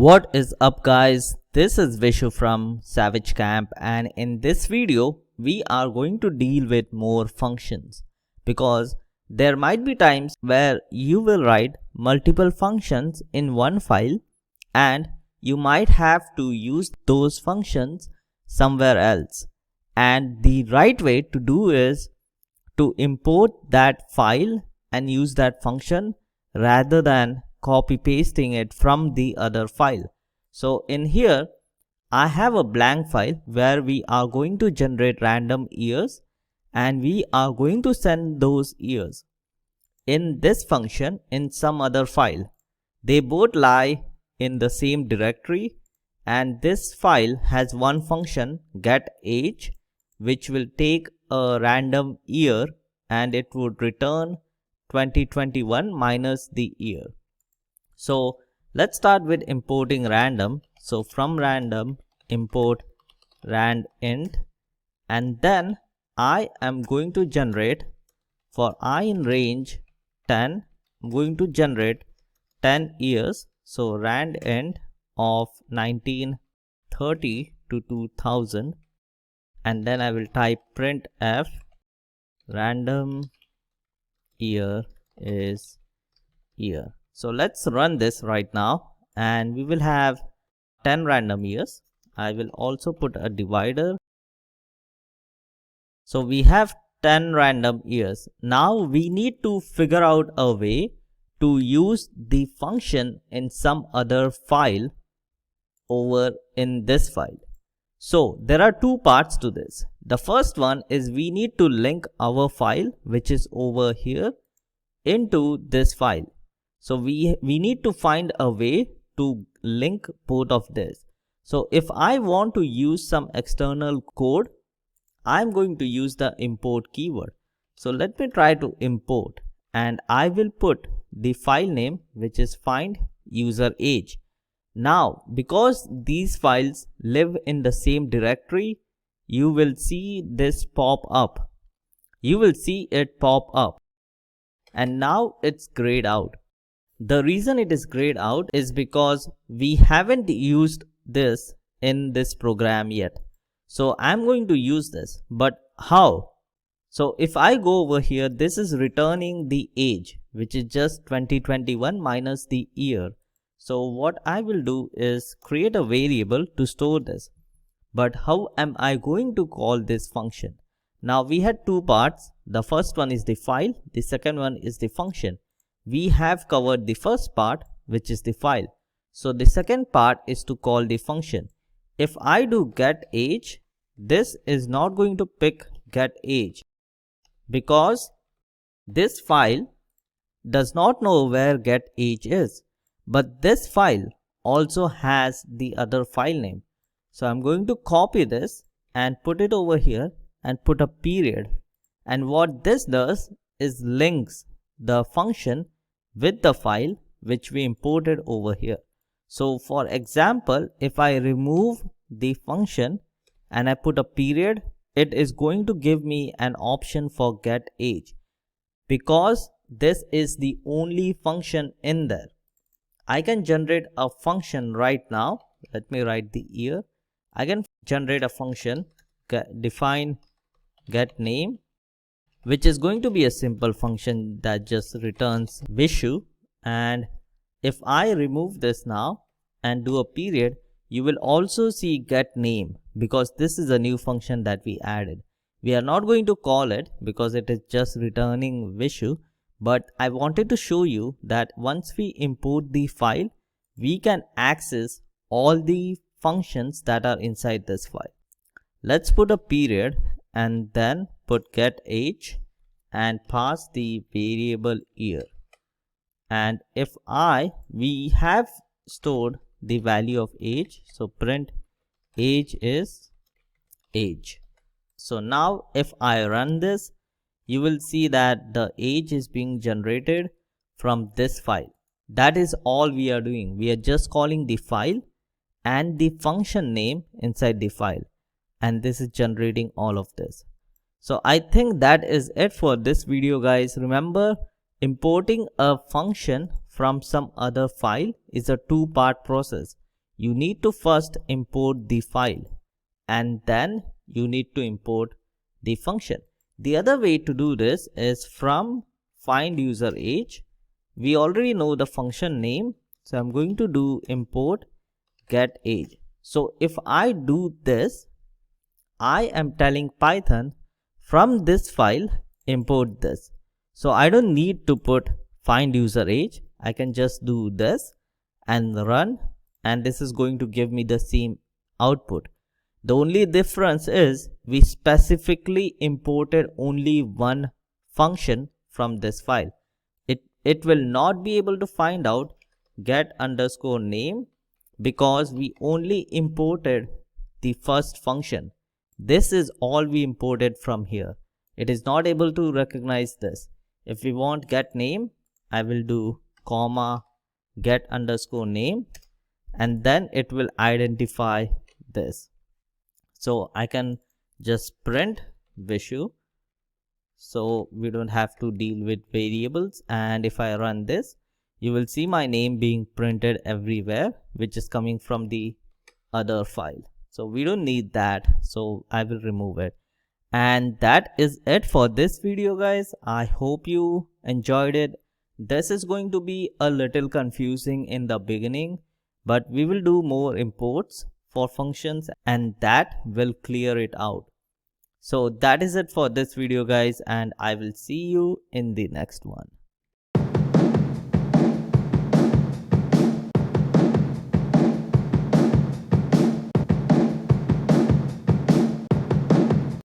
What is up guys, this is Vishu from Savage Camp, and in this video we are going to deal with more functions because there might be times where you will write multiple functions in one file and you might have to use those functions somewhere else, and the right way to do is to import that file and use that function rather than copy pasting it from the other file. So in here I have a blank file where we are going to generate random years and we are going to send those years in this function in some other file. They both lie in the same directory, and this file has one function getAge which will take a random year and it would return 2021 minus the year. So let's start with importing random. So from random import randint, and then I am going to generate for I in range 10, I'm going to generate 10 years. So randint of 1930 to 2000, and then I will type printf random year is year. So let's run this right now and we will have 10 random years. I will also put a divider. So we have 10 random years. Now we need to figure out a way to use the function in some other file over in this file. So there are two parts to this. The first one is we need to link our file, which is over here, into this file. So we need to find a way to link both of this. So if I want to use some external code, I'm going to use the import keyword. So let me try to import, and I will put the file name, which is find user age. Now because these files live in the same directory, you will see this pop up. You will see it pop up, and now it's grayed out. The reason it is grayed out is because we haven't used this in this program yet. So I'm going to use this, but how? So if I go over here, this is returning the age, which is just 2021 minus the year. So what I will do is create a variable to store this. But how am I going to call this function? Now we had two parts. The first one is the file. The second one is the function. We have covered the first part, which is the file. So the second part is to call the function. If I do getAge, this is not going to pick getAge because this file does not know where getAge is. But this file also has the other file name. So I'm going to copy this and put it over here and put a period. And what this does is links the function with the file which we imported over here. So for example, if I remove the function and I put a period, it is going to give me an option for getAge because this is the only function in there. I can generate a function right now. Let me write the year. I can generate a function define get name, which is going to be a simple function that just returns Vishu. And if I remove this now and do a period, you will also see get name because this is a new function that we added. We are not going to call it because it is just returning Vishu, but I wanted to show you that once we import the file, we can access all the functions that are inside this file. Let's put a period and then put getAge and pass the variable year. And if we have stored the value of age, so print age is age. So now if I run this, you will see that the age is being generated from this file. That is all we are doing. We are just calling the file and the function name inside the file, and this is generating all of this. So I think that is it for this video guys. Remember, importing a function from some other file is a two-part process. you need to first import the file and then you need to import the function. The other way to do this is from find user age. We already know the function name, so I'm going to do import get age. So if I do this, I am telling Python from this file import this. So I don't need to put find user age. I can just do this and run, and this is going to give me the same output. The only difference is we specifically imported only one function from this file. It will not be able to find out get underscore name because we only imported the first function. This is all we imported from here. It is not able to recognize this. If we want get name, I will do comma get underscore name, and then it will identify this. So I can just print Vishu, so we don't have to deal with variables. And if I run this, you will see my name being printed everywhere, which is coming from the other file. So we don't need that, so I will remove it. And that is it for this video, guys. I hope you enjoyed it. This is going to be a little confusing in the beginning, but we will do more imports for functions and that will clear it out. So that is it for this video, guys, and I will see you in the next one.